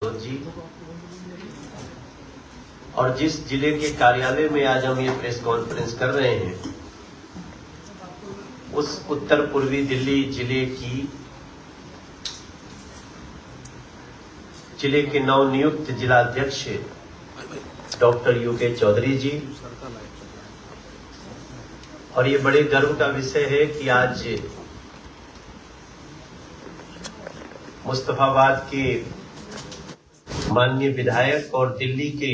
जी और जिस जिले के कार्यालय में आज हम ये प्रेस कॉन्फ्रेंस कर रहे हैं, उस उत्तर पूर्वी दिल्ली जिले के नवनियुक्त जिलाध्यक्ष डॉक्टर यूके चौधरी जी। और ये बड़े गर्व का विषय है कि आज मुस्तफाबाद के माननीय विधायक और दिल्ली के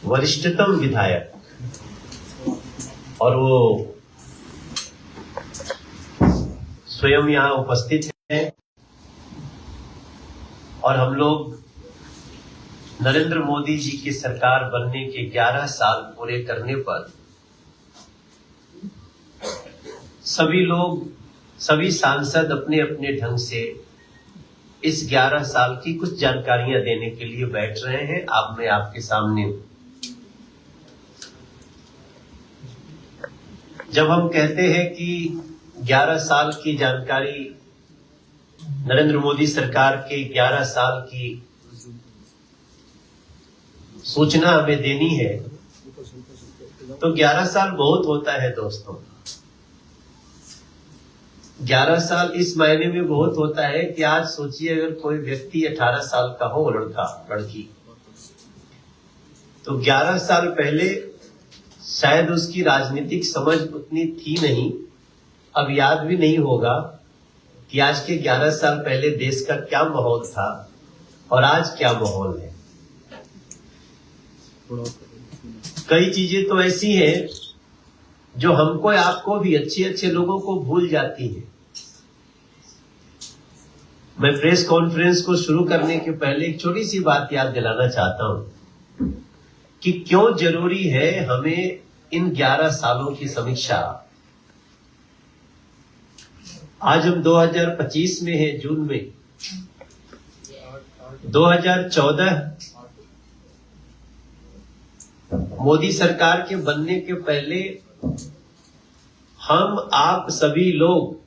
वरिष्ठतम विधायक और वो स्वयं यहाँ उपस्थित हैं और हम लोग नरेंद्र मोदी जी की सरकार बनने के 11 साल पूरे करने पर सभी सांसद अपने अपने ढंग से इस 11 साल की कुछ जानकारियां देने के लिए बैठ रहे हैं। अब मैं आपके सामने, जब हम कहते हैं कि 11 साल की जानकारी नरेंद्र मोदी सरकार के 11 साल की सूचना हमें देनी है, तो 11 साल बहुत होता है दोस्तों। 11 साल इस मायने में बहुत होता है कि आज सोचिए अगर कोई व्यक्ति 18 साल का हो, लड़का लड़की, तो 11 साल पहले शायद उसकी राजनीतिक समझ उतनी थी नहीं, अब याद भी नहीं होगा कि आज के 11 साल पहले देश का क्या माहौल था और आज क्या माहौल है। कई चीजें तो ऐसी हैं जो हमको आपको भी, अच्छे लोगों को भूल जाती है। मैं प्रेस कॉन्फ्रेंस को शुरू करने के पहले एक छोटी सी बात याद दिलाना चाहता हूं कि क्यों जरूरी है हमें इन 11 सालों की समीक्षा। आज हम 2025 में हैं, जून में 2014 मोदी सरकार के बनने के पहले हम आप सभी लोग,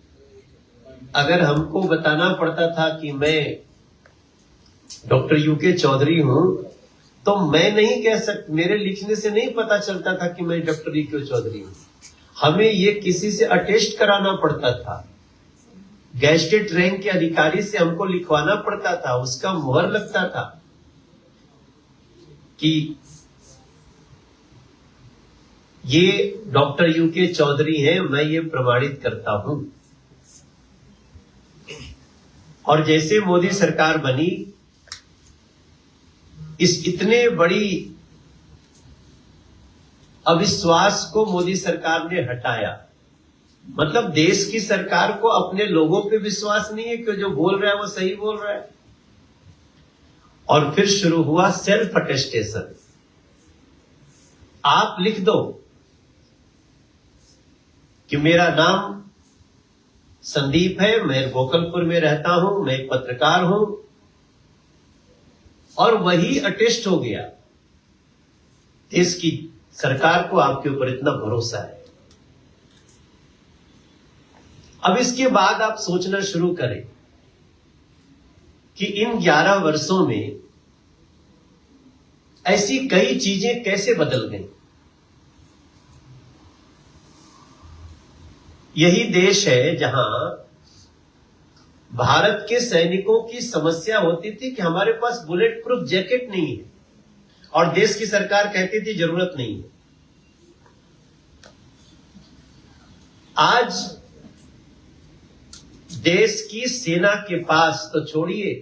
अगर हमको बताना पड़ता था कि मैं डॉक्टर यूके चौधरी हूं, तो मैं नहीं कह सकता, मेरे लिखने से नहीं पता चलता था कि मैं डॉक्टर यूके चौधरी हूं। हमें ये किसी से अटेस्ट कराना पड़ता था, गैजेटेड रैंक के अधिकारी से हमको लिखवाना पड़ता था, उसका मुहर लगता था कि ये डॉक्टर यूके चौधरी हैं, मैं ये प्रमाणित करता हूं। और जैसे मोदी सरकार बनी, इस इतने बड़ी अविश्वास को मोदी सरकार ने हटाया। मतलब देश की सरकार को अपने लोगों पे विश्वास नहीं है कि जो बोल रहा है वो सही बोल रहा है। और फिर शुरू हुआ सेल्फ अटेस्टेशन। आप लिख दो कि मेरा नाम संदीप है, मैं गोकलपुर में रहता हूं, मैं एक पत्रकार हूं, और वही अटेस्ट हो गया। देश की सरकार को आपके ऊपर इतना भरोसा है। अब इसके बाद आप सोचना शुरू करें कि इन 11 वर्षों में ऐसी कई चीजें कैसे बदल गई। यही देश है जहां भारत के सैनिकों की समस्या होती थी कि हमारे पास बुलेट प्रूफ जैकेट नहीं है, और देश की सरकार कहती थी जरूरत नहीं है। आज देश की सेना के पास तो छोड़िए,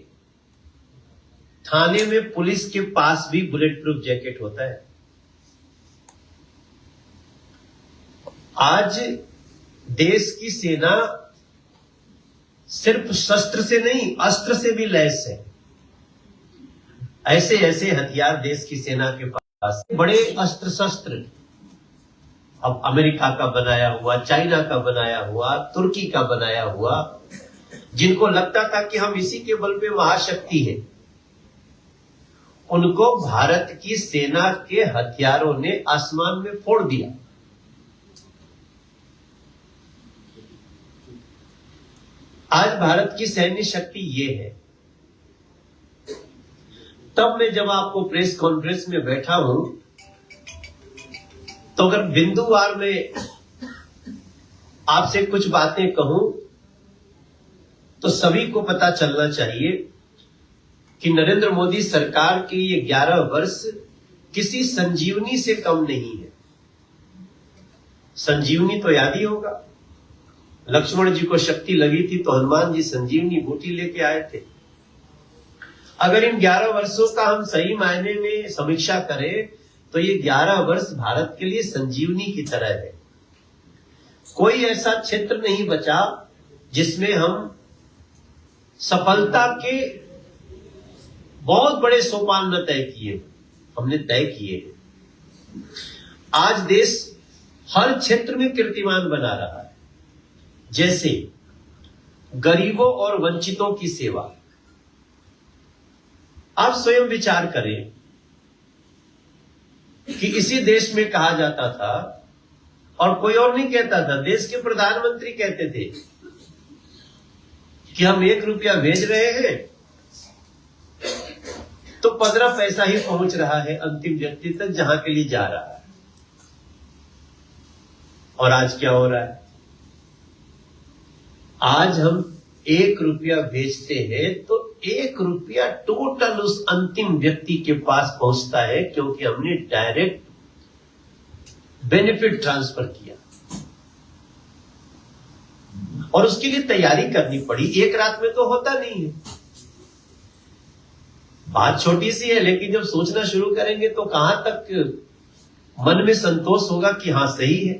थाने में पुलिस के पास भी बुलेट प्रूफ जैकेट होता है। आज देश की सेना सिर्फ शस्त्र से नहीं, अस्त्र से भी लैस है। ऐसे ऐसे हथियार देश की सेना के पास, बड़े अस्त्र शस्त्र, अब अमेरिका का बनाया हुआ, चाइना का बनाया हुआ, तुर्की का बनाया हुआ, जिनको लगता था कि हम इसी के बल पे महाशक्ति है, उनको भारत की सेना के हथियारों ने आसमान में फोड़ दिया। आज भारत की सैन्य शक्ति ये है तब मैं जब आपको प्रेस कॉन्फ्रेंस में बैठा हूं, तो अगर बिंदुवार में आपसे कुछ बातें कहूं तो सभी को पता चलना चाहिए कि नरेंद्र मोदी सरकार के ये 11 वर्ष किसी संजीवनी से कम नहीं है। संजीवनी तो याद ही होगा, लक्ष्मण जी को शक्ति लगी थी तो हनुमान जी संजीवनी बूटी लेके आए थे। अगर इन 11 वर्षों का हम सही मायने में समीक्षा करें तो ये 11 वर्ष भारत के लिए संजीवनी की तरह है। कोई ऐसा क्षेत्र नहीं बचा जिसमें हम सफलता के बहुत बड़े सोपान न तय किए, हमने तय किए। आज देश हर क्षेत्र में कीर्तिमान बना रहा है, जैसे गरीबों और वंचितों की सेवा। आप स्वयं विचार करें कि इसी देश में कहा जाता था, और कोई और नहीं कहता था, देश के प्रधानमंत्री कहते थे कि हम 1 रुपया भेज रहे हैं तो 15 पैसा ही पहुंच रहा है अंतिम व्यक्ति तक जहां के लिए जा रहा है। और आज क्या हो रहा है? आज हम 1 रुपया भेजते हैं तो 1 रुपया टोटल उस अंतिम व्यक्ति के पास पहुंचता है, क्योंकि हमने डायरेक्ट बेनिफिट ट्रांसफर किया। और उसके लिए तैयारी करनी पड़ी, एक रात में तो होता नहीं है। बात छोटी सी है, लेकिन जब सोचना शुरू करेंगे तो कहां तक मन में संतोष होगा कि हां सही है।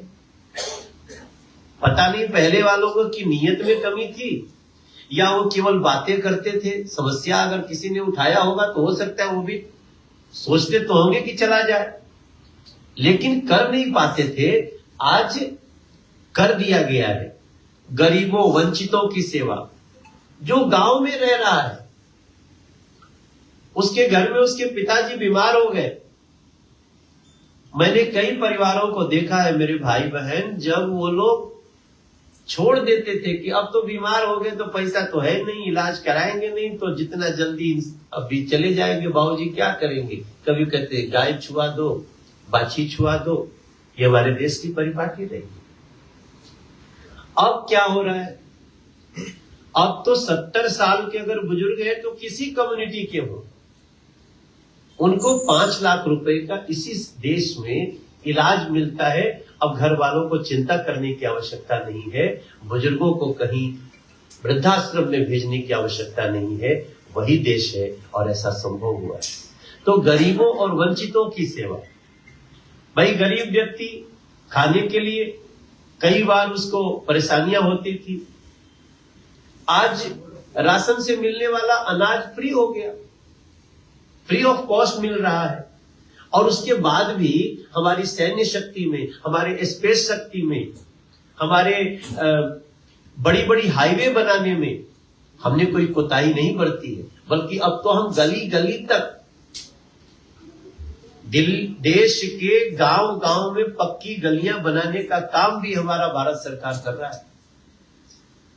पता नहीं पहले वालों को की नीयत में कमी थी या वो केवल बातें करते थे। समस्या अगर किसी ने उठाया होगा तो हो सकता है वो भी सोचते तो होंगे कि चला जाए, लेकिन कर नहीं पाते थे। आज कर दिया गया है। गरीबों वंचितों की सेवा। जो गांव में रह रहा है, उसके घर में उसके पिताजी बीमार हो गए। मैंने कई परिवारों को देखा है, मेरे भाई बहन, जब वो लोग छोड़ देते थे कि अब तो बीमार हो गए तो पैसा तो है नहीं, इलाज कराएंगे नहीं तो जितना जल्दी अभी चले जाएंगे, बाबूजी क्या करेंगे। कभी कहते गाय छुआ दो, बाछी छुआ दो। ये हमारे देश की परिपाटी रही। अब क्या हो रहा है? अब तो 70 साल के अगर बुजुर्ग हैं तो किसी कम्युनिटी के हो, उनको 5 लाख रुपए का इसी देश में इलाज मिलता है। अब घर वालों को चिंता करने की आवश्यकता नहीं है, बुजुर्गों को कहीं वृद्धाश्रम में भेजने की आवश्यकता नहीं है। वही देश है और ऐसा संभव हुआ है। तो गरीबों और वंचितों की सेवा। भाई गरीब व्यक्ति खाने के लिए कई बार उसको परेशानियां होती थी। आज राशन से मिलने वाला अनाज फ्री हो गया, फ्री ऑफ कॉस्ट मिल रहा है। और उसके बाद भी हमारी सैन्य शक्ति में, हमारे स्पेस शक्ति में, हमारे बड़ी बड़ी हाईवे बनाने में हमने कोई कोताही नहीं बरती है, बल्कि अब तो हम गली गली तक देश के गांव गांव में पक्की गलियां बनाने का काम भी हमारा भारत सरकार कर रहा है,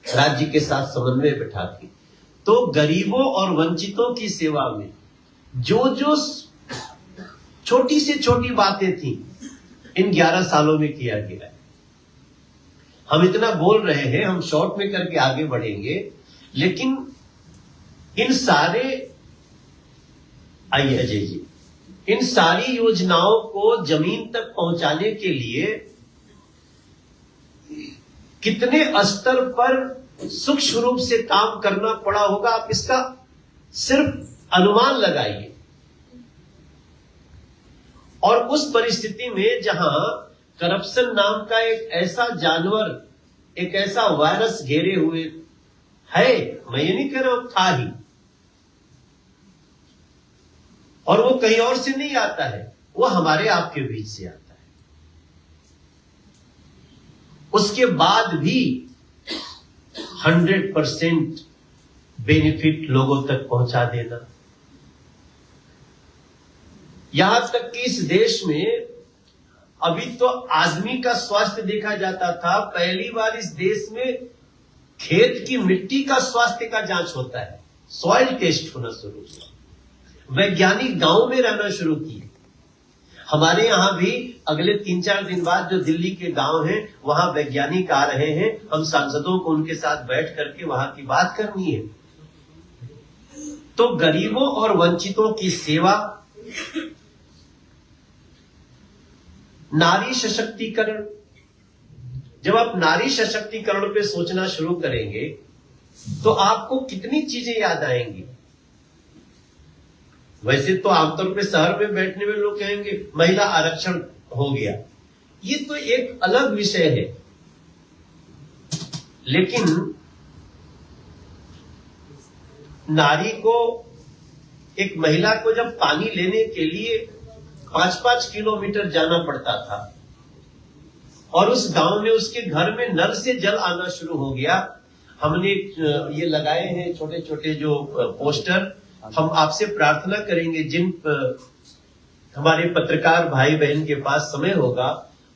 राज्य के साथ समन्वय बैठा के। तो गरीबों और वंचितों की सेवा में जो जो छोटी से छोटी बातें थी, इन 11 सालों में किया गया है। हम इतना बोल रहे हैं, हम शॉर्ट में करके आगे बढ़ेंगे, लेकिन इन सारे, आइए अजय जी, इन सारी योजनाओं को जमीन तक पहुंचाने के लिए कितने स्तर पर सूक्ष्म रूप से काम करना पड़ा होगा, आप इसका सिर्फ अनुमान लगाइए। और उस परिस्थिति में जहां करप्शन नाम का एक ऐसा जानवर, एक ऐसा वायरस घेरे हुए है, मैं ये नहीं कह रहा हूं था ही, और वो कहीं और से नहीं आता है, वो हमारे आपके बीच से आता है। उसके बाद भी 100% बेनिफिट लोगों तक पहुंचा देना। यहां तक कि इस देश में अभी तो आदमी का स्वास्थ्य देखा जाता था, पहली बार इस देश में खेत की मिट्टी का स्वास्थ्य का जांच होता है, सॉइल टेस्ट होना शुरू हुआ। वैज्ञानिक गांव में रहना शुरू किए। हमारे यहां भी अगले 3-4 दिन बाद जो दिल्ली के गांव हैं वहां वैज्ञानिक आ रहे हैं। हम सांसदों को उनके साथ बैठ करके वहां की बात करनी है। तो गरीबों और वंचितों की सेवा, नारी सशक्तिकरण, जब आप नारी सशक्तिकरण पे सोचना शुरू करेंगे तो आपको कितनी चीजें याद आएंगी। वैसे तो आमतौर पे शहर में बैठने में लोग कहेंगे महिला आरक्षण हो गया, ये तो एक अलग विषय है। लेकिन नारी को, एक महिला को जब पानी लेने के लिए 5-5 किलोमीटर जाना पड़ता था और उस गांव में उसके घर में नल से जल आना शुरू हो गया। हमने ये लगाए हैं छोटे छोटे जो पोस्टर। हम आपसे प्रार्थना करेंगे, जिन हमारे पत्रकार भाई बहन के पास समय होगा,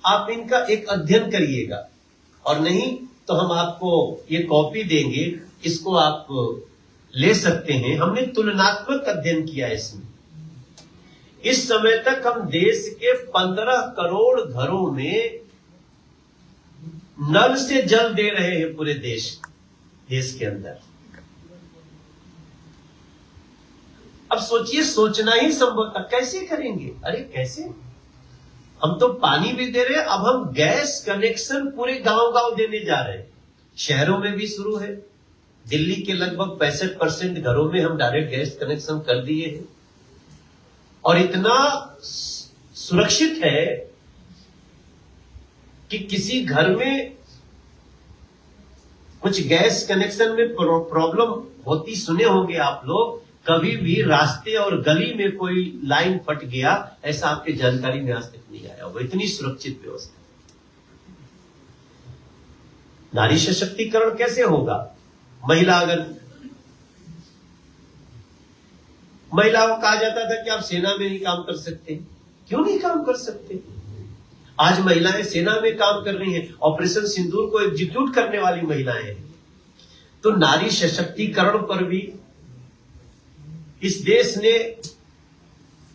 आप इनका एक अध्ययन करिएगा, और नहीं तो हम आपको ये कॉपी देंगे, इसको आप ले सकते हैं। हमने तुलनात्मक अध्ययन किया इसमें। इस समय तक हम देश के 15 करोड़ घरों में नल से जल दे रहे हैं पूरे देश के अंदर। अब सोचिए, सोचना ही संभव था, कैसे करेंगे? अरे कैसे? हम तो पानी भी दे रहे हैं, अब हम गैस कनेक्शन पूरे गांव गांव देने जा रहे हैं। शहरों में भी शुरू है। दिल्ली के लगभग 65% घरों में हम डायरेक्ट गैस कनेक्शन कर दिए हैं, और इतना सुरक्षित है कि किसी घर में कुछ गैस कनेक्शन में प्रॉब्लम होती सुने होंगे आप लोग। कभी भी रास्ते और गली में कोई लाइन फट गया, ऐसा आपकी जानकारी में आज तक नहीं आया। वो इतनी सुरक्षित व्यवस्था। नारी सशक्तिकरण कैसे होगा? महिला को कहा जाता था कि आप सेना में नहीं काम कर सकते। क्यों नहीं काम कर सकते? आज महिलाएं सेना में काम कर रही हैं, ऑपरेशन सिंदूर को एग्जीक्यूट करने वाली महिलाएं हैं। तो नारी सशक्तिकरण पर भी इस देश ने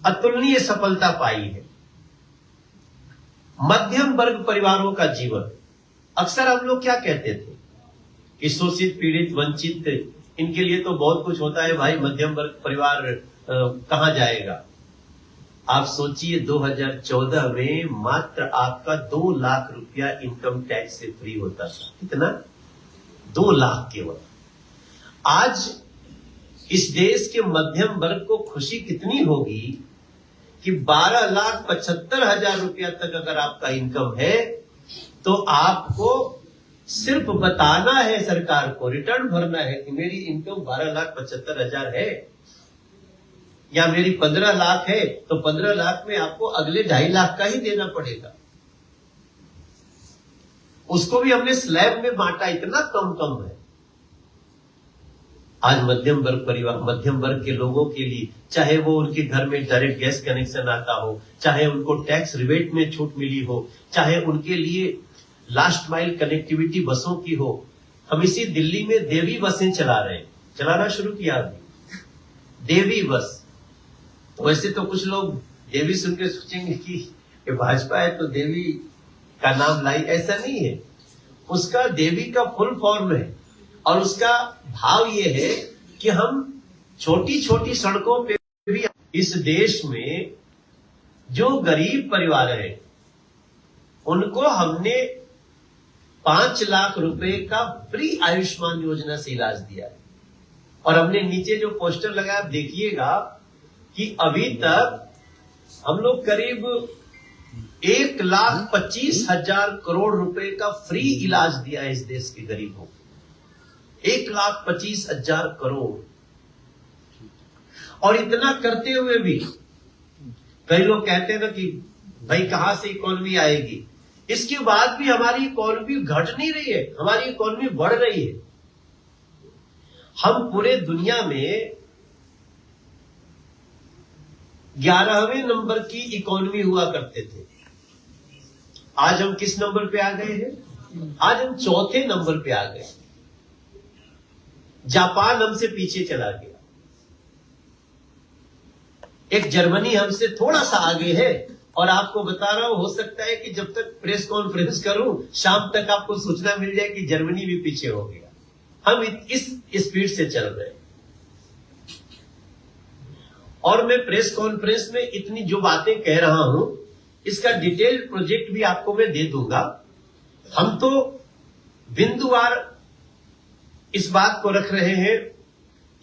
अतुलनीय सफलता पाई है। मध्यम वर्ग परिवारों का जीवन, अक्सर हम लोग क्या कहते थे कि शोषित, पीड़ित, वंचित, इनके लिए तो बहुत कुछ होता है भाई, मध्यम वर्ग परिवार कहां जाएगा? आप सोचिए, 2014 में मात्र आपका 2 लाख रुपया इनकम टैक्स से फ्री होता था। कितना? 2 लाख केवल। आज इस देश के मध्यम वर्ग को खुशी कितनी होगी कि 12,75,000 रुपया तक अगर आपका इनकम है तो आपको सिर्फ बताना है सरकार को, रिटर्न भरना है कि मेरी इनकम 12,75,000 है, या मेरी 15 लाख है तो 15 लाख में आपको अगले 2.5 लाख का ही देना पड़ेगा। उसको भी हमने स्लैब में बांटा, इतना कम है। आज मध्यम वर्ग के लोगों के लिए, चाहे वो उनके घर में डायरेक्ट गैस कनेक्शन आता हो, चाहे उनको टैक्स रिबेट में छूट मिली हो, चाहे उनके लिए लास्ट माइल कनेक्टिविटी बसों की हो। हम इसी दिल्ली में देवी बसें चला रहे हैं, चलाना शुरू किया अभी, देवी बस। वैसे तो कुछ लोग देवी सुन के सोचेंगे कि भाजपा है तो देवी का नाम लाई, ऐसा नहीं है। उसका देवी का फुल फॉर्म है, और उसका भाव ये है कि हम छोटी छोटी सड़कों पे भी, इस देश में जो गरीब परिवार है उनको हमने 5 लाख रुपए का फ्री आयुष्मान योजना से इलाज दिया है। और हमने नीचे जो पोस्टर लगाया, आप देखिएगा कि अभी तक हम लोग करीब 1,25,000 करोड़ रुपए का फ्री इलाज दिया है इस देश के गरीबों को। 1,25,000 करोड़। और इतना करते हुए भी कई लोग कहते हैं ना कि भाई कहां से इकोनॉमी आएगी। इसके बाद भी हमारी इकोनॉमी घट नहीं रही है, हमारी इकोनॉमी बढ़ रही है। हम पूरे दुनिया में 11वें नंबर की इकोनॉमी हुआ करते थे। आज हम किस नंबर पे आ गए हैं? आज हम 4थे नंबर पे आ गए। जापान हमसे पीछे चला गया। एक जर्मनी हमसे थोड़ा सा आगे है, और आपको बता रहा हूं, हो सकता है कि जब तक प्रेस कॉन्फ्रेंस करूं शाम तक आपको सूचना मिल जाए कि जर्मनी भी पीछे हो गया। हम इस स्पीड से चल रहे हैं। और मैं प्रेस कॉन्फ्रेंस में इतनी जो बातें कह रहा हूं, इसका डिटेल प्रोजेक्ट भी आपको मैं दे दूंगा। हम तो बिंदुवार इस बात को रख रहे हैं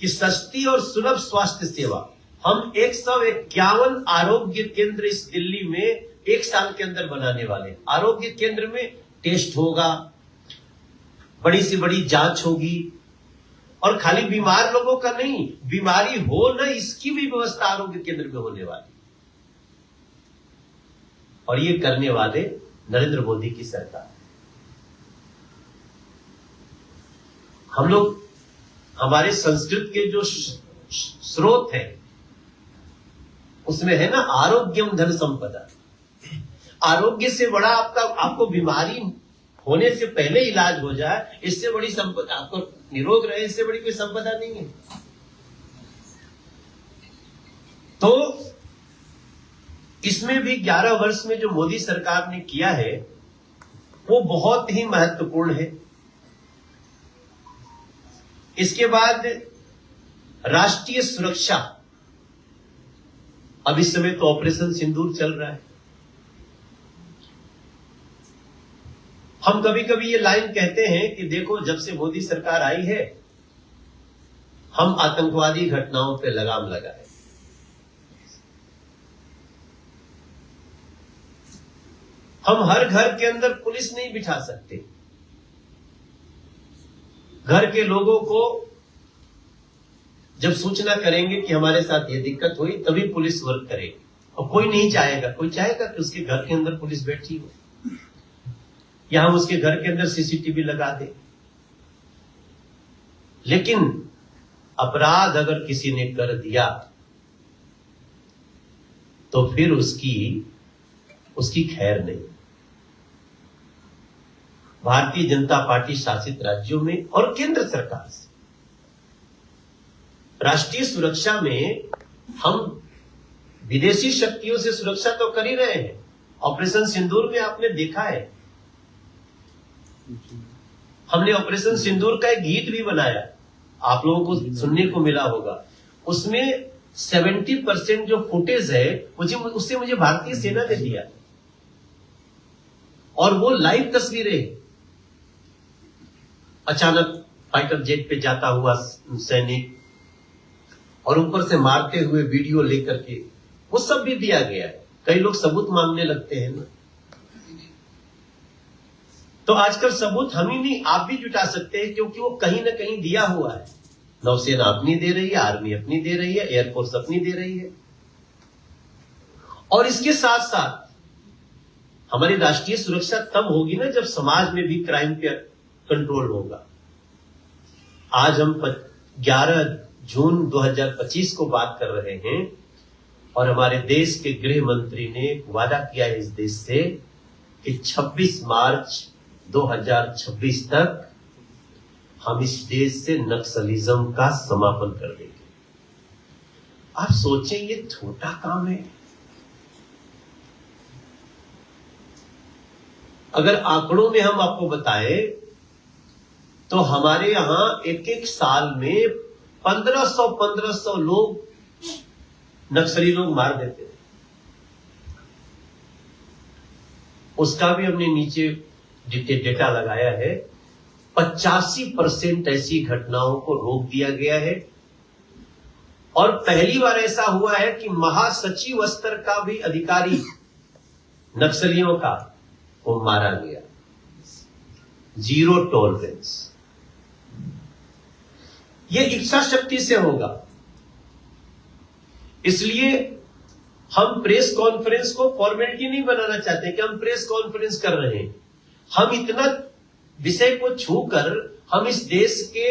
कि सस्ती और सुलभ स्वास्थ्य सेवा, हम 151 आरोग्य केंद्र इस दिल्ली में 1 साल के अंदर बनाने वाले हैं। आरोग्य केंद्र में टेस्ट होगा, बड़ी से बड़ी जांच होगी, और खाली बीमार लोगों का नहीं, बीमारी हो न इसकी भी व्यवस्था आरोग्य केंद्र में होने वाली। और ये करने वाले नरेंद्र मोदी की सरकार। हम लोग, हमारे संस्कृत के जो स्रोत है उसमें है ना, आरोग्यम धन संपदा। आरोग्य से बड़ा आपको बीमारी होने से पहले इलाज हो जाए, इससे बड़ी संपदा, आपको निरोग रहे, इससे बड़ी कोई संपदा नहीं है। तो इसमें भी 11 वर्ष में जो मोदी सरकार ने किया है वो बहुत ही महत्वपूर्ण है। इसके बाद राष्ट्रीय सुरक्षा, अब इस समय तो ऑपरेशन सिंदूर चल रहा है। हम कभी कभी ये लाइन कहते हैं कि देखो, जब से मोदी सरकार आई है हम आतंकवादी घटनाओं पे लगाम लगाए। हम हर घर के अंदर पुलिस नहीं बिठा सकते। घर के लोगों को जब सूचना करेंगे कि हमारे साथ ये दिक्कत हुई, तभी पुलिस वर्क करेगी। और कोई नहीं चाहेगा, कोई चाहेगा कि उसके घर के अंदर पुलिस बैठी हो, या हम उसके घर के अंदर सीसीटीवी लगा दें। लेकिन अपराध अगर किसी ने कर दिया तो फिर उसकी खैर नहीं। भारतीय जनता पार्टी शासित राज्यों में और केंद्र सरकार से राष्ट्रीय सुरक्षा में हम विदेशी शक्तियों से सुरक्षा तो कर ही रहे हैं। ऑपरेशन सिंदूर में आपने देखा है, हमने ऑपरेशन सिंदूर का एक गीत भी बनाया, आप लोगों को सुनने को मिला होगा। उसमें 70% जो फुटेज है उससे मुझे भारतीय सेना ने दिया, और वो लाइव तस्वीरें, अचानक फाइटर जेट पे जाता हुआ सैनिक और ऊपर से मारते हुए वीडियो लेकर के, वो सब भी दिया गया है। कई लोग सबूत मांगने लगते हैं ना, तो आजकल सबूत हम ही नहीं, आप भी जुटा सकते हैं, क्योंकि वो कहीं ना कहीं दिया हुआ है। नौसेना अपनी दे रही है, आर्मी अपनी दे रही है, एयरफोर्स अपनी दे रही है। और इसके साथ साथ हमारी राष्ट्रीय सुरक्षा तब होगी ना जब समाज में भी क्राइम पे कंट्रोल होगा। आज हम 11 जून 2025 को बात कर रहे हैं, और हमारे देश के गृह मंत्री ने वादा किया है इस देश से कि 26 मार्च 2026 तक हम इस देश से नक्सलिज्म का समापन कर देंगे। आप सोचें, ये छोटा काम है। अगर आंकड़ों में हम आपको बताएं तो हमारे यहां एक साल में 1500 लोग नक्सली लोग मार देते हैं। उसका भी हमने नीचे डेटा लगाया है। 85% ऐसी घटनाओं को रोक दिया गया है, और पहली बार ऐसा हुआ है कि महासचिव स्तर का भी अधिकारी नक्सलियों का वो मारा गया। जीरो टॉलरेंस, ये इच्छा शक्ति से होगा। इसलिए हम प्रेस कॉन्फ्रेंस को फॉर्मेलिटी नहीं बनाना चाहते कि हम प्रेस कॉन्फ्रेंस कर रहे हैं। हम इतना विषय को छूकर हम इस देश के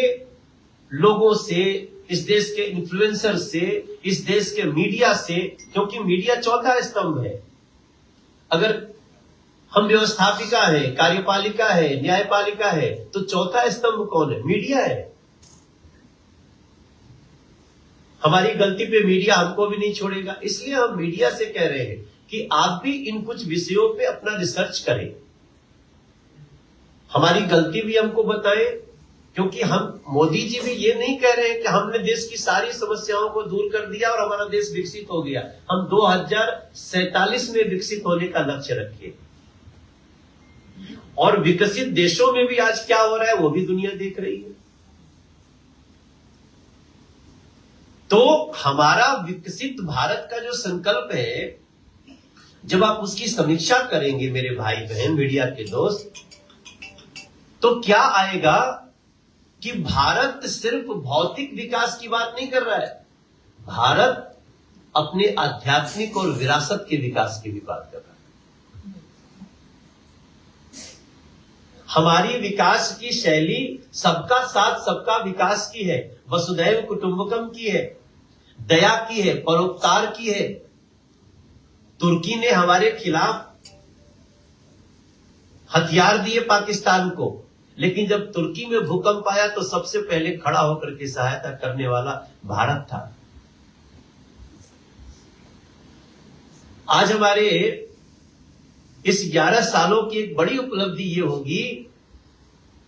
लोगों से, इस देश के इन्फ्लुएंसर से, इस देश के मीडिया से, क्योंकि मीडिया चौथा स्तंभ है। अगर हम व्यवस्थापिका है, कार्यपालिका है, न्यायपालिका है, तो चौथा स्तंभ कौन है? मीडिया है। हमारी गलती पे मीडिया हमको भी नहीं छोड़ेगा। इसलिए हम मीडिया से कह रहे हैं कि आप भी इन कुछ विषयों पे अपना रिसर्च करें, हमारी गलती भी हमको बताएं, क्योंकि हम मोदी जी भी ये नहीं कह रहे हैं कि हमने देश की सारी समस्याओं को दूर कर दिया और हमारा देश विकसित हो गया। हम 2047 में विकसित होने का लक्ष्य रखे, और विकसित देशों में भी आज क्या हो रहा है वो भी दुनिया देख रही है। तो हमारा विकसित भारत का जो संकल्प है, जब आप उसकी समीक्षा करेंगे मेरे भाई बहन मीडिया के दोस्त, तो क्या आएगा कि भारत सिर्फ भौतिक विकास की बात नहीं कर रहा है, भारत अपने आध्यात्मिक और विरासत के विकास की भी बात कर रहा है। हमारी विकास की शैली सबका साथ सबका विकास की है, वसुधैव कुटुंबकम की है, दया की है, परोपकार की है। तुर्की ने हमारे खिलाफ हथियार दिए पाकिस्तान को, लेकिन जब तुर्की में भूकंप आया तो सबसे पहले खड़ा होकर के सहायता करने वाला भारत था। आज हमारे इस 11 सालों की एक बड़ी उपलब्धि ये होगी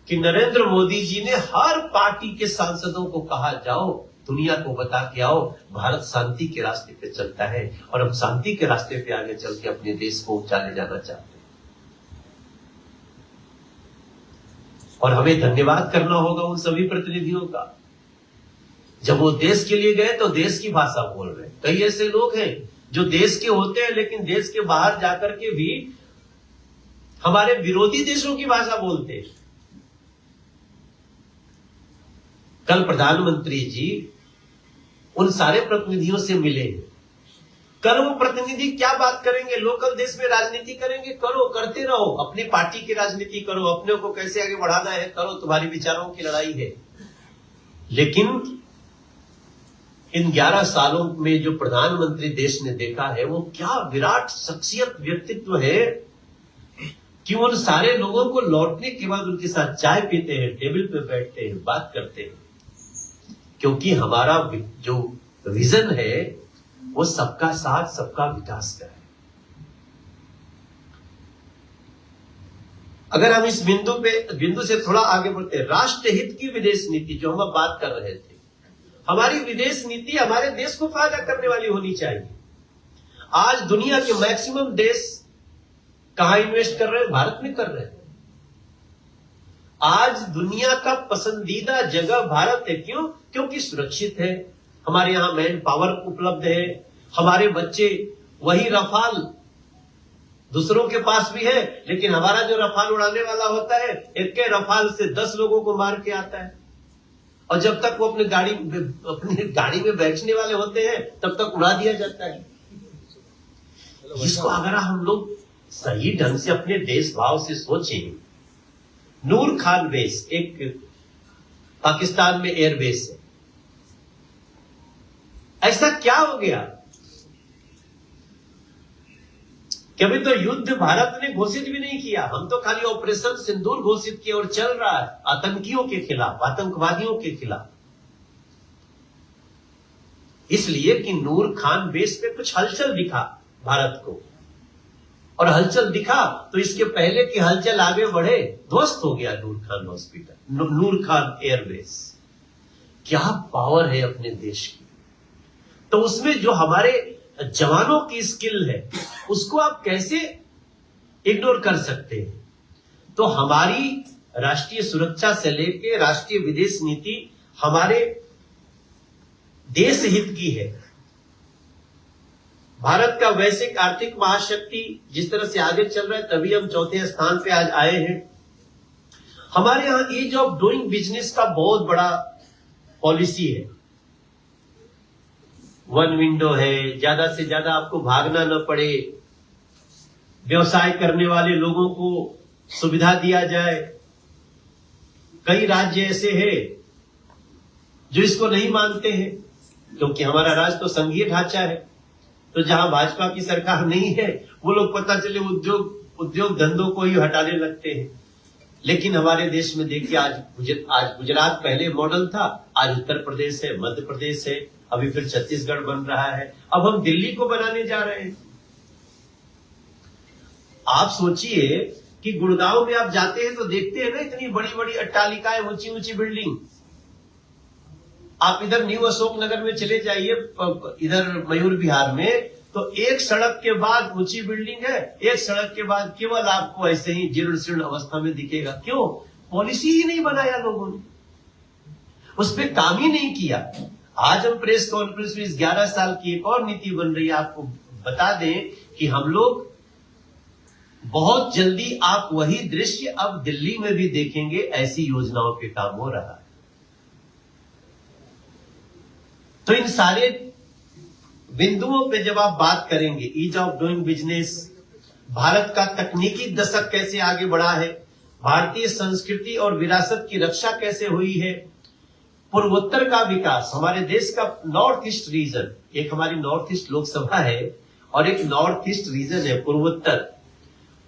कि नरेंद्र मोदी जी ने हर पार्टी के सांसदों को कहा, जाओ दुनिया को बता के आओ भारत शांति के रास्ते पे चलता है, और हम शांति के रास्ते पे आगे चल के अपने देश को ऊंचा ले जाना चाहते हैं। और हमें धन्यवाद करना होगा उन सभी प्रतिनिधियों का, जब वो देश के लिए गए तो देश की भाषा बोल रहे हैं। कई ऐसे लोग हैं जो देश के होते हैं लेकिन देश के बाहर जाकर के भी हमारे विरोधी देशों की भाषा बोलते हैं। कल प्रधानमंत्री जी उन सारे प्रतिनिधियों से मिले, कल वो प्रतिनिधि क्या बात करेंगे, लोकल देश में राजनीति करेंगे, करो, करते रहो, अपनी पार्टी की राजनीति करो, अपने को कैसे आगे बढ़ाना है करो, तुम्हारी विचारों की लड़ाई है। लेकिन इन 11 सालों में जो प्रधानमंत्री देश ने देखा है, वो क्या विराट शख्सियत व्यक्तित्व है कि उन सारे लोगों को लौटने के बाद उनके साथ चाय पीते हैं, टेबल पे बैठते हैं, बात करते हैं, क्योंकि हमारा जो विजन है वो सबका साथ सबका विकास का है। अगर हम इस बिंदु से थोड़ा आगे बढ़ते हैं, राष्ट्रहित की विदेश नीति जो हम बात कर रहे थे, हमारी विदेश नीति हमारे देश को फायदा करने वाली होनी चाहिए। आज दुनिया के मैक्सिमम देश कहां इन्वेस्ट कर रहे हैं? भारत में कर रहे हैं। आज दुनिया का पसंदीदा जगह भारत है। क्यों? क्योंकि सुरक्षित है, हमारे यहां मैन पावर उपलब्ध है, हमारे बच्चे, वही रफाल दूसरों के पास भी है, लेकिन हमारा जो रफाल उड़ाने वाला होता है, एक के रफाल से 10 लोगों को मार के आता है, और जब तक वो अपनी गाड़ी में बैठने वाले होते हैं तब तक उड़ा दिया जाता है। इसको अगर हम लोग सही ढंग से अपने देश भाव से सोचें, नूर खान बेस एक पाकिस्तान में एयर बेस है, ऐसा क्या हो गया? कभी तो युद्ध भारत ने घोषित भी नहीं किया, हम तो खाली ऑपरेशन सिंदूर घोषित किया और चल रहा है आतंकियों के खिलाफ, आतंकवादियों के खिलाफ। इसलिए कि नूर खान बेस पे कुछ हलचल दिखा भारत को, और हलचल दिखा तो इसके पहले की हलचल आगे बढ़े, ध्वस्त हो गया नूर खान हॉस्पिटल, नूर खान एयरबेस। क्या पावर है अपने देश की। तो उसमें जो हमारे जवानों की स्किल है उसको आप कैसे इग्नोर कर सकते हैं? तो हमारी राष्ट्रीय सुरक्षा से लेकर राष्ट्रीय विदेश नीति हमारे देश हित की है। भारत का वैश्विक आर्थिक महाशक्ति जिस तरह से आगे चल रहा है, तभी हम 4थे स्थान पे आज आए हैं। हमारे यहां ईज ऑफ डूइंग बिजनेस का बहुत बड़ा पॉलिसी है, वन विंडो है, ज्यादा से ज्यादा आपको भागना न पड़े, व्यवसाय करने वाले लोगों को सुविधा दिया जाए। कई राज्य ऐसे हैं जो इसको नहीं मानते हैं, क्योंकि हमारा राज्य तो संघीय ढांचा है। तो जहां भाजपा की सरकार नहीं है, वो लोग पता चले उद्योग धंधों को ही हटाने लगते हैं। लेकिन हमारे देश में देखिए, आज गुजरात पहले मॉडल था, आज उत्तर प्रदेश है, मध्य प्रदेश है, अभी फिर छत्तीसगढ़ बन रहा है, अब हम दिल्ली को बनाने जा रहे हैं। आप सोचिए कि गुड़गांव में आप जाते हैं तो देखते हैं ना इतनी बड़ी बड़ी अट्टालिकाएं, ऊंची ऊंची बिल्डिंग। आप इधर न्यू अशोक नगर में चले जाइए, इधर मयूर विहार में, तो एक सड़क के बाद ऊंची बिल्डिंग है, एक सड़क के बाद केवल आपको ऐसे ही जीर्ण शीर्ण अवस्था में दिखेगा। क्यों? पॉलिसी ही नहीं बनाया लोगों ने, उस पर काम ही नहीं किया। आज हम प्रेस कॉन्फ्रेंस में इस 11 साल की एक और नीति बन रही है, आपको बता दें कि हम लोग बहुत जल्दी आप वही दृश्य अब दिल्ली में भी देखेंगे, ऐसी योजनाओं पे काम हो रहा है। तो इन सारे बिंदुओं पे जब आप बात करेंगे, ease of doing business, Bharat का तकनीकी दशक कैसे आगे बढ़ा है, भारतीय संस्कृति और विरासत की रक्षा कैसे हुई है, पूर्वोत्तर का विकास, हमारे देश का नॉर्थ ईस्ट रीजन, एक हमारी नॉर्थ ईस्ट लोकसभा है और एक नॉर्थ ईस्ट रीजन है पूर्वोत्तर,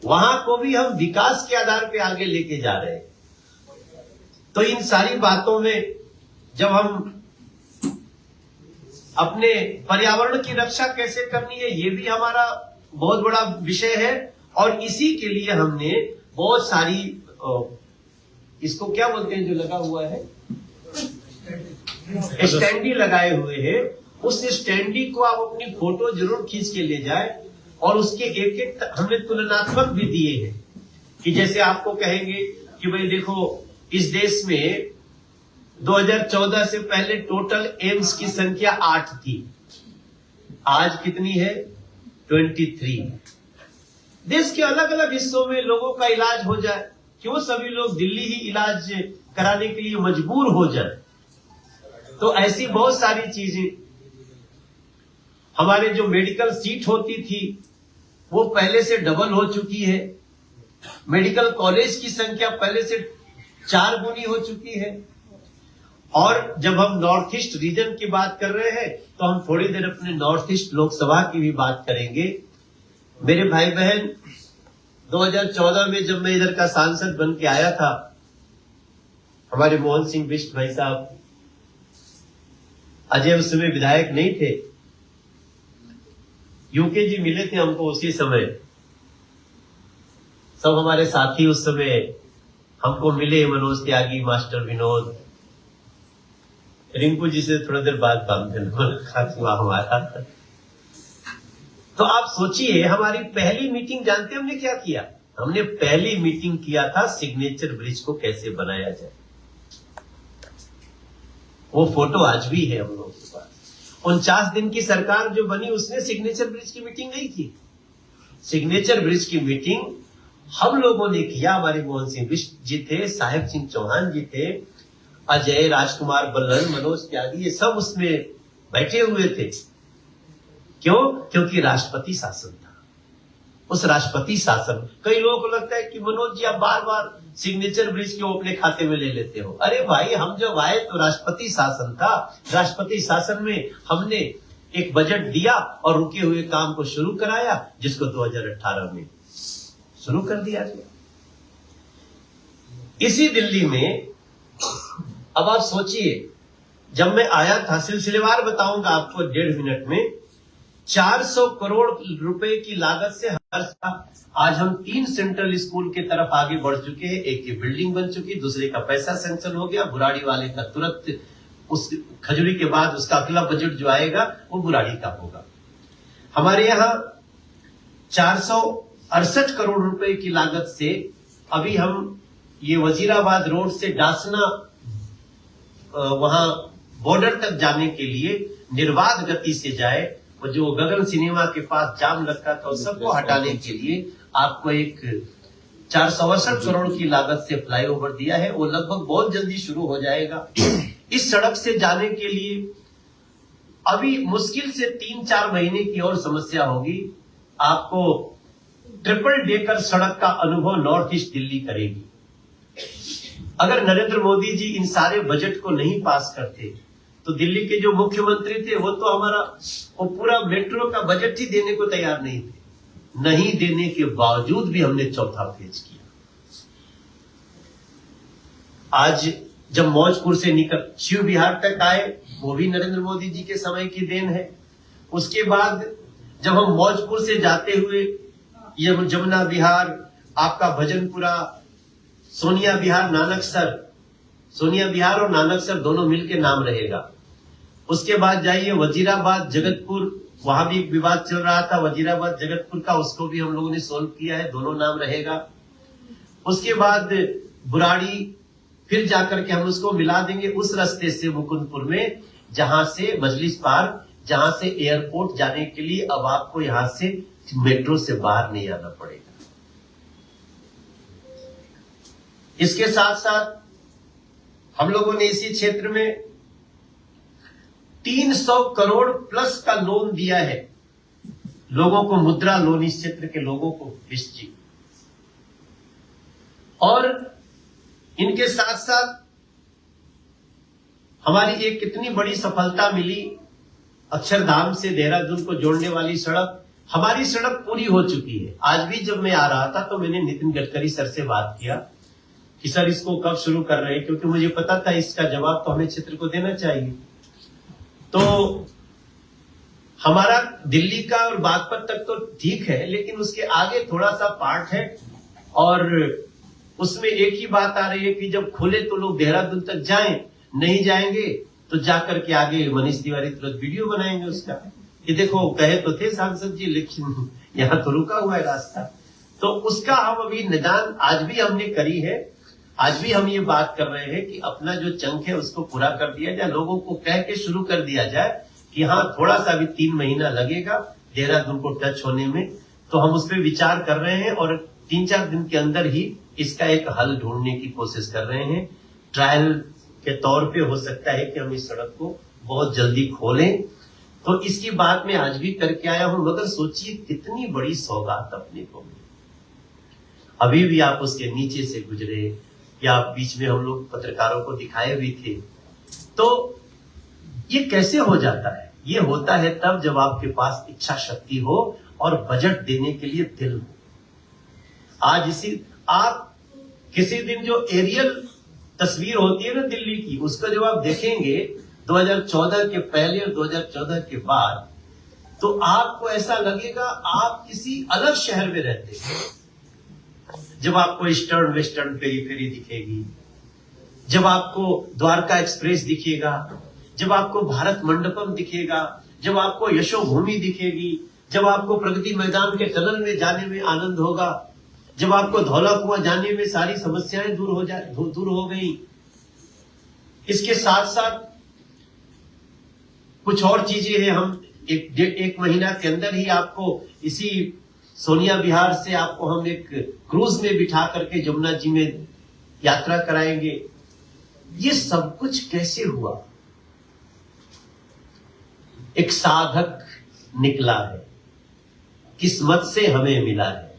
वहां को भी हम विकास के आधार पे आगे लेके जा रहे हैं। तो इन सारी बातों में जब हम अपने पर्यावरण की रक्षा कैसे करनी है, ये भी हमारा बहुत बड़ा विषय है। और इसी के लिए हमने बहुत सारी, इसको क्या बोलते हैं जो लगा हुआ है, स्टैंडी लगाए हुए हैं। उस स्टैंडी को आप अपनी फोटो जरूर खींच के ले जाए, और उसके एक एक हमने तुलनात्मक भी दिए हैं कि जैसे आपको कहेंगे कि भाई देखो, इस देश में 2014 से पहले टोटल एम्स की संख्या 8 थी, आज कितनी है? 23। देश के अलग अलग हिस्सों में लोगों का इलाज हो जाए, क्यों सभी लोग दिल्ली ही इलाज कराने के लिए मजबूर हो जाए? तो ऐसी बहुत सारी चीजें, हमारे जो मेडिकल सीट होती थी वो पहले से डबल हो चुकी है, मेडिकल कॉलेज की संख्या पहले से 4 गुनी हो चुकी है। और जब हम नॉर्थ ईस्ट रीजन की बात कर रहे हैं तो हम थोड़ी देर अपने नॉर्थ ईस्ट लोकसभा की भी बात करेंगे। मेरे भाई बहन, 2014 में जब मैं इधर का सांसद बन के आया था, हमारे मोहन सिंह बिष्ट भाई साहब, अजय उस समय विधायक नहीं थे, यूके जी मिले थे हमको उसी समय, सब हमारे साथी उस समय हमको मिले, मनोज त्यागी, मास्टर विनोद, रिंकू जी से थोड़ी देर बाद मुलाकात हुआ हमारा। तो आप सोचिए, हमारी पहली मीटिंग जानते हमने क्या किया? हमने पहली मीटिंग किया था सिग्नेचर ब्रिज को कैसे बनाया जाए। वो फोटो आज भी है हम लोगों के पास। 49 दिन की सरकार जो बनी उसने सिग्नेचर ब्रिज की मीटिंग नहीं की। सिग्नेचर ब्रिज की मीटिंग हम लोगों ने किया। हमारे मोहन सिंह बिष्ट जी थे, साहेब सिंह चौहान जी थे, अजय, राजकुमार बल्लभ, मनोज त्यागी, ये सब उसमें बैठे हुए थे। क्यों? क्योंकि राष्ट्रपति शासन था। उस राष्ट्रपति शासन, कई लोगों को लगता है कि मनोज जी आप बार बार सिग्नेचर ब्रिज को अपने खाते में ले लेते हो। अरे भाई, हम जब आए तो राष्ट्रपति शासन था। राष्ट्रपति शासन में हमने एक बजट दिया और रुके हुए काम को शुरू कराया, जिसको 2018 में शुरू कर दिया गया। इसी दिल्ली में अब आप सोचिए, जब मैं आया था, सिलसिलेवार बताऊंगा आपको 1.5 मिनट में, 400 करोड़ रुपए की लागत से हर साल आज हम 3 सेंट्रल स्कूल के तरफ आगे बढ़ चुके हैं। एक की बिल्डिंग बन चुकी, दूसरे का पैसा सैंक्शन हो गया, बुराड़ी वाले का तुरंत उस खजूरी के बाद उसका अगला बजट जो आएगा वो बुराड़ी का होगा। हमारे यहाँ 468 करोड़ रुपए की लागत से अभी हम ये वजीराबाद रोड से डासना वहां बॉर्डर तक जाने के लिए निर्बाध गति से जाए, और जो गगन सिनेमा के पास जाम लगता था उस सबको हटाने के लिए आपको एक 468 करोड़ की लागत से फ्लाईओवर दिया है। वो लगभग बहुत जल्दी शुरू हो जाएगा। इस सड़क से जाने के लिए अभी मुश्किल से 3-4 महीने की और समस्या होगी। आपको ट्रिपल डेकर सड़क का अनुभव नॉर्थ ईस्ट दिल्ली करेगी। अगर नरेंद्र मोदी जी इन सारे बजट को नहीं पास करते तो दिल्ली के जो मुख्यमंत्री थे वो तो हमारा वो पूरा मेट्रो का बजट ही देने को तैयार नहीं थे। नहीं देने के बावजूद भी हमने चौथा फेज किया। आज जब मौजपुर से निकल शिव विहार तक आए, वो भी नरेंद्र मोदी जी के समय की देन है। उसके बाद जब हम मौजपुर से जाते हुए ये जमुना विहार, आपका भजनपुरा, सोनिया विहार, नानकसर, सोनिया विहार और नानकसर दोनों मिलके नाम रहेगा। उसके बाद जाइए वजीराबाद, जगतपुर, वहां भी विवाद चल रहा था वजीराबाद जगतपुर का, उसको भी हम लोगों ने सोल्व किया है, दोनों नाम रहेगा। उसके बाद बुराड़ी, फिर जाकर के हम उसको मिला देंगे उस रास्ते से मुकुंदपुर में, जहां से मजलिस पार्क, जहां से एयरपोर्ट जाने के लिए अब आपको यहां से मेट्रो से बाहर नहीं आना पड़ेगा। इसके साथ साथ हम लोगों ने इसी क्षेत्र में 300 करोड़ प्लस का लोन दिया है लोगों को, मुद्रा लोन इस क्षेत्र के लोगों को, विष्ट जी। और इनके साथ साथ हमारी एक कितनी बड़ी सफलता मिली, अक्षरधाम से देहरादून को जोड़ने वाली सड़क, हमारी सड़क पूरी हो चुकी है। आज भी जब मैं आ रहा था तो मैंने नितिन गडकरी सर से बात किया कि सर इसको कब शुरू कर रहे हैं, क्योंकि मुझे पता था इसका जवाब तो हमें क्षेत्र को देना चाहिए। तो हमारा दिल्ली का और बागपत तक तो ठीक है, लेकिन उसके आगे थोड़ा सा पार्ट है और उसमें एक ही बात आ रही है कि जब खुले तो लोग देहरादून तक जाएं, नहीं जाएंगे तो जाकर के आगे मनीष तिवारी तुरंत वीडियो बनाएंगे उसका कि देखो कहे तो थे सांसद जी, लेकिन यहाँ तो रुका हुआ है रास्ता। तो उसका हम अभी निदान आज भी हमने करी है। आज भी हम ये बात कर रहे हैं कि अपना जो चंक है उसको पूरा कर दिया जाए, लोगों को कह के शुरू कर दिया जाए कि हाँ थोड़ा सा भी 3 महीना लगेगा देहरादून को टच होने में। तो हम उस पर विचार कर रहे हैं और 3-4 दिन के अंदर ही इसका एक हल ढूंढने की कोशिश कर रहे हैं। ट्रायल के तौर पे हो सकता है कि हम इस सड़क को बहुत जल्दी खोलें। तो इसकी बात मैं आज भी करके आया हूं, मगर सोचिए कितनी बड़ी सौगात अपने को मिली। अभी भी आप उसके नीचे से गुजरे या बीच में हम लोग पत्रकारों को दिखाए भी थे। तो ये कैसे हो जाता है? ये होता है तब जब आपके पास इच्छा शक्ति हो और बजट देने के लिए दिल हो। आज इसी आप किसी दिन जो एरियल तस्वीर होती है ना दिल्ली की, उसका जब आप देखेंगे 2014 के पहले और 2014 के बाद, तो आपको ऐसा लगेगा आप किसी अलग शहर में रहते हैं। जब आपको ईस्टर्न वेस्टर्न पेरीफेरी दिखेगी, जब आपको द्वारका एक्सप्रेस दिखेगा, जब आपको भारत मंडपम दिखेगा, जब आपको यशोभूमि दिखेगी, जब आपको प्रगति मैदान के टनल में जाने में आनंद होगा, जब आपको धौला कुआं जाने में सारी समस्याएं दूर हो गई। इसके साथ साथ कुछ और चीजें हैं। हम एक महीना के अंदर ही आपको इसी सोनिया विहार से आपको हम एक क्रूज में बिठा करके जमुना जी में यात्रा कराएंगे। ये सब कुछ कैसे हुआ? एक साधक निकला है, किस्मत से हमें मिला है।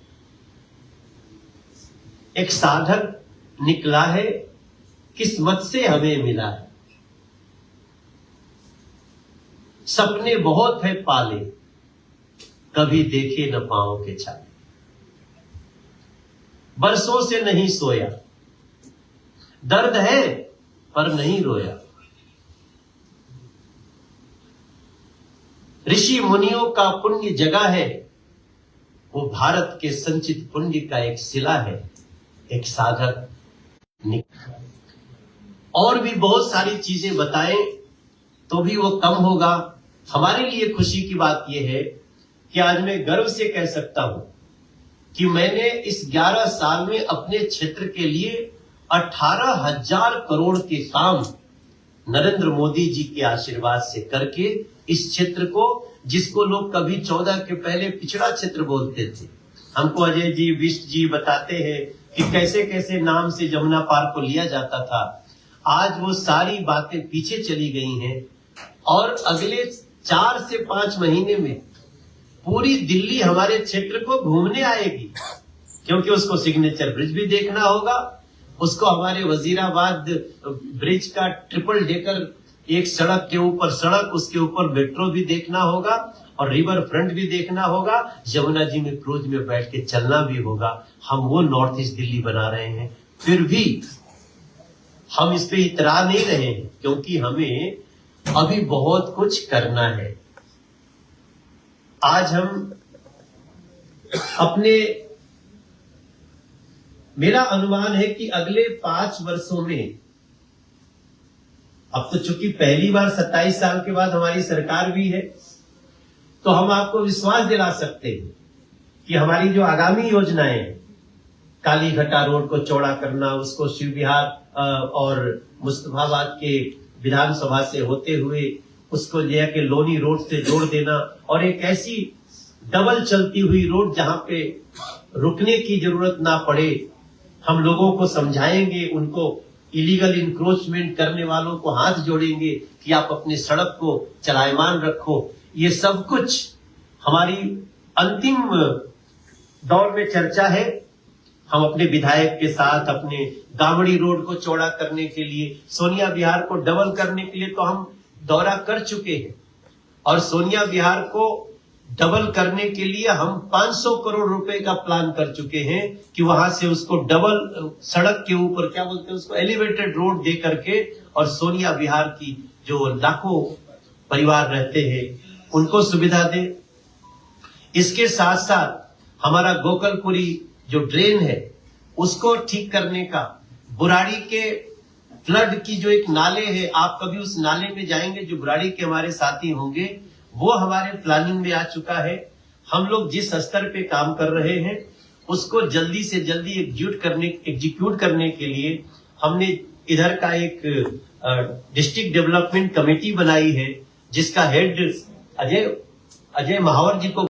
एक साधक निकला है, किस्मत से हमें मिला है। सपने बहुत है पाले, कभी देखे न पांव के छाले। बरसों से नहीं सोया, दर्द है पर नहीं रोया। ऋषि मुनियों का पुण्य जगह है, वो भारत के संचित पुण्य का एक सिला है। एक साधक और भी बहुत सारी चीजें बताएं तो भी वो कम होगा। हमारे लिए खुशी की बात यह है कि आज मैं गर्व से कह सकता हूं कि मैंने इस 11 साल में अपने क्षेत्र के लिए 18,000 करोड़ के काम नरेंद्र मोदी जी के आशीर्वाद से करके इस क्षेत्र को, जिसको लोग कभी 14 के पहले पिछड़ा क्षेत्र बोलते थे, हमको अजय जी, विष्ट जी बताते हैं कि कैसे कैसे नाम से जमुना पार्क को लिया जाता था। आज वो सारी बातें पीछे चली गई हैं और अगले 4 से 5 महीने में पूरी दिल्ली हमारे क्षेत्र को घूमने आएगी, क्योंकि उसको सिग्नेचर ब्रिज भी देखना होगा, उसको हमारे वजीराबाद ब्रिज का ट्रिपल डेकर एक सड़क के ऊपर सड़क, उसके ऊपर मेट्रो भी देखना होगा और रिवर फ्रंट भी देखना होगा। यमुना जी में क्रूज में बैठ के चलना भी होगा। हम वो नॉर्थ ईस्ट दिल्ली बना रहे हैं, फिर भी हम इस पे इतरा नहीं रहे हैं, क्योंकि हमें अभी बहुत कुछ करना है। आज हम अपने, मेरा अनुमान है कि अगले 5 वर्षों में, अब तो चूंकि पहली बार 27 साल के बाद हमारी सरकार भी है, तो हम आपको विश्वास दिला सकते हैं कि हमारी जो आगामी योजनाएं हैं, कालीघटा रोड को चौड़ा करना, उसको शिव विहार और मुस्तफाबाद के विधानसभा से होते हुए उसको लेकर लोनी रोड से जोड़ देना, और एक ऐसी डबल चलती हुई रोड जहां पे रुकने की जरूरत ना पड़े, हम लोगों को समझाएंगे, उनको इलीगल इंक्रोचमेंट करने वालों को हाथ जोड़ेंगे कि आप अपनी सड़क को चलायमान रखो। ये सब कुछ हमारी अंतिम दौर में चर्चा है। हम अपने विधायक के साथ अपने गावड़ी रोड को चौड़ा करने के लिए, सोनिया विहार को डबल करने के लिए तो हम दौरा कर चुके हैं, और सोनिया विहार को डबल करने के लिए हम 500 करोड़ रुपए का प्लान कर चुके हैं कि वहां से उसको डबल सड़क के ऊपर, क्या बोलते हैं उसको, एलिवेटेड रोड दे करके, और सोनिया विहार की जो लाखों परिवार रहते हैं उनको सुविधा दे। इसके साथ साथ हमारा गोकलपुरी जो ड्रेन है उसको ठीक करने का, बुराड़ी के फ्लड की जो एक नाले है, आप कभी उस नाले में जाएंगे, जो बुराड़ी के हमारे साथी होंगे, वो हमारे प्लानिंग में आ चुका है। हम लोग जिस स्तर पे काम कर रहे हैं उसको जल्दी से जल्दी एग्जीक्यूट करने के लिए हमने इधर का एक डिस्ट्रिक्ट डेवलपमेंट कमेटी बनाई है, जिसका हेड अजय महावर जी को